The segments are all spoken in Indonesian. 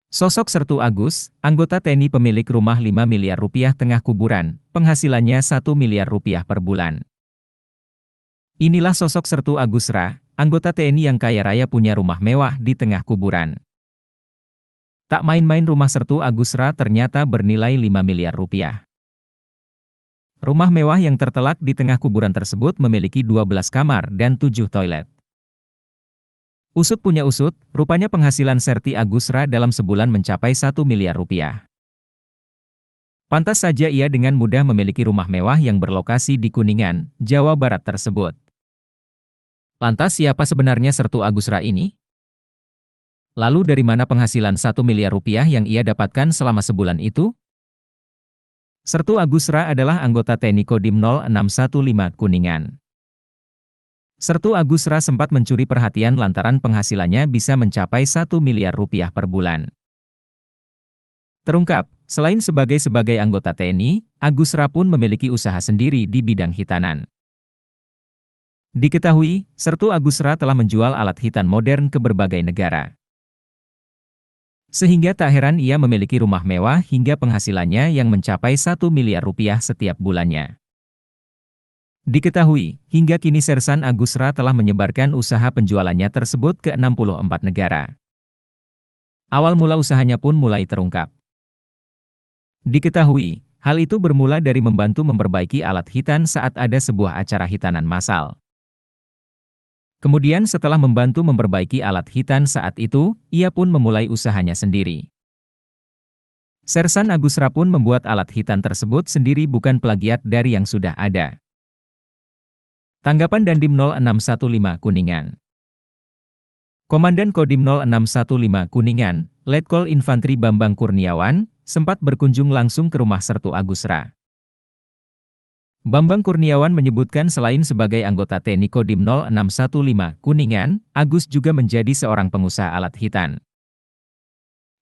Sosok Sertu Agus, anggota TNI pemilik rumah 5 miliar rupiah tengah kuburan, penghasilannya 1 miliar rupiah per bulan. Inilah sosok Sertu Agus Ra, anggota TNI yang kaya raya punya rumah mewah di tengah kuburan. Tak main-main rumah Sertu Agus Ra ternyata bernilai 5 miliar rupiah. Rumah mewah yang tertelak di tengah kuburan tersebut memiliki 12 kamar dan 7 toilet. Usut punya usut, rupanya penghasilan Serti Agus Ra dalam sebulan mencapai 1 miliar rupiah. Pantas saja ia dengan mudah memiliki rumah mewah yang berlokasi di Kuningan, Jawa Barat tersebut. Lantas siapa sebenarnya Sertu Agus Ra ini? Lalu dari mana penghasilan 1 miliar rupiah yang ia dapatkan selama sebulan itu? Sertu Agus Ra adalah anggota TNI Kodim 0615 Kuningan. Sertu Agus Ra sempat mencuri perhatian lantaran penghasilannya bisa mencapai 1 miliar rupiah per bulan. Terungkap, selain sebagai anggota TNI, Agus Ra pun memiliki usaha sendiri di bidang hitanan. Diketahui, Sertu Agus Ra telah menjual alat hitan modern ke berbagai negara. Sehingga tak heran ia memiliki rumah mewah hingga penghasilannya yang mencapai 1 miliar rupiah setiap bulannya. Diketahui, hingga kini Sersan Agus Ra telah menyebarkan usaha penjualannya tersebut ke 64 negara. Awal mula usahanya pun mulai terungkap. Diketahui, hal itu bermula dari membantu memperbaiki alat hitan saat ada sebuah acara hitanan massal. Kemudian setelah membantu memperbaiki alat hitan saat itu, ia pun memulai usahanya sendiri. Sersan Agus Ra pun membuat alat hitan tersebut sendiri bukan plagiat dari yang sudah ada. Tanggapan Dandim 0615 Kuningan. Komandan Kodim 0615 Kuningan, Letkol Infantri Bambang Kurniawan, sempat berkunjung langsung ke rumah Sertu Agus Ra. Bambang Kurniawan menyebutkan selain sebagai anggota TNI Kodim 0615 Kuningan, Agus juga menjadi seorang pengusaha alat hitan.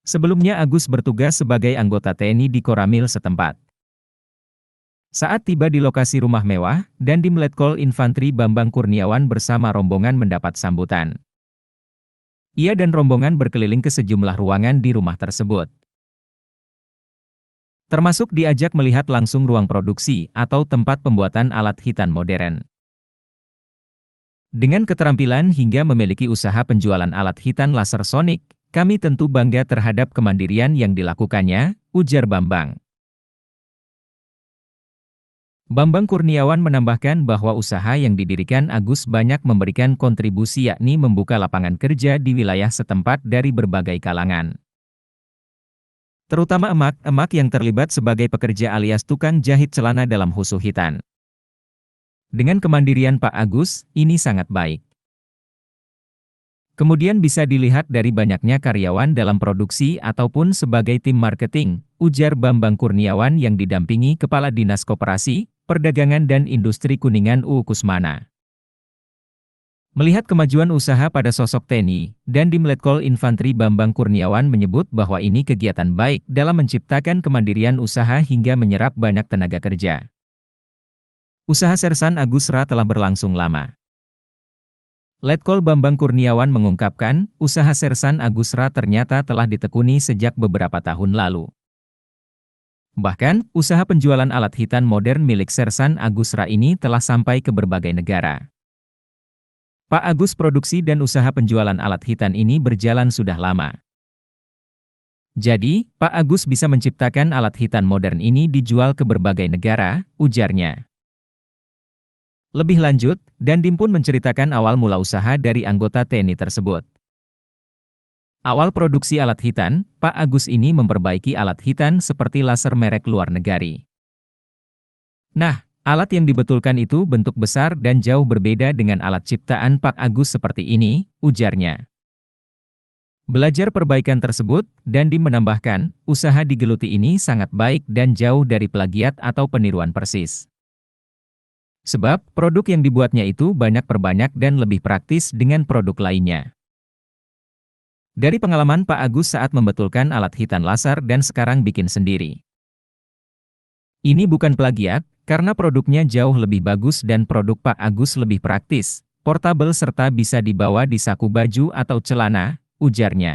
Sebelumnya Agus bertugas sebagai anggota TNI di Koramil setempat. Saat tiba di lokasi rumah mewah, Dandim Letkol Infantri Bambang Kurniawan bersama rombongan mendapat sambutan. Ia dan rombongan berkeliling ke sejumlah ruangan di rumah tersebut. Termasuk diajak melihat langsung ruang produksi atau tempat pembuatan alat hitan modern. Dengan keterampilan hingga memiliki usaha penjualan alat hitan laser sonik, kami tentu bangga terhadap kemandirian yang dilakukannya, ujar Bambang. Bambang Kurniawan menambahkan bahwa usaha yang didirikan Agus banyak memberikan kontribusi yakni membuka lapangan kerja di wilayah setempat dari berbagai kalangan. Terutama emak-emak yang terlibat sebagai pekerja alias tukang jahit celana dalam husu hitan. Dengan kemandirian Pak Agus, ini sangat baik. Kemudian bisa dilihat dari banyaknya karyawan dalam produksi ataupun sebagai tim marketing, ujar Bambang Kurniawan yang didampingi Kepala Dinas Koperasi, Perdagangan dan Industri Kuningan UU Kusmana. Melihat kemajuan usaha pada sosok TNI, Dandim Letkol Infantri Bambang Kurniawan menyebut bahwa ini kegiatan baik dalam menciptakan kemandirian usaha hingga menyerap banyak tenaga kerja. Usaha Sersan Agus Ra telah berlangsung lama. Letkol Bambang Kurniawan mengungkapkan, usaha Sersan Agus Ra ternyata telah ditekuni sejak beberapa tahun lalu. Bahkan, usaha penjualan alat hitan modern milik Sersan Agus Ra ini telah sampai ke berbagai negara. Pak Agus produksi dan usaha penjualan alat hitan ini berjalan sudah lama. Jadi, Pak Agus bisa menciptakan alat hitan modern ini dijual ke berbagai negara, ujarnya. Lebih lanjut, Dandim pun menceritakan awal mula usaha dari anggota TNI tersebut. Awal produksi alat hitan, Pak Agus ini memperbaiki alat hitan seperti laser merek luar negari. Nah, alat yang dibetulkan itu bentuk besar dan jauh berbeda dengan alat ciptaan Pak Agus seperti ini, ujarnya. Belajar perbaikan tersebut, Dandim menambahkan, usaha digeluti ini sangat baik dan jauh dari plagiat atau peniruan persis. Sebab, produk yang dibuatnya itu banyak perbanyak dan lebih praktis dengan produk lainnya. Dari pengalaman Pak Agus saat membetulkan alat hitan laser dan sekarang bikin sendiri. Ini bukan plagiat, karena produknya jauh lebih bagus dan produk Pak Agus lebih praktis, portabel serta bisa dibawa di saku baju atau celana, ujarnya.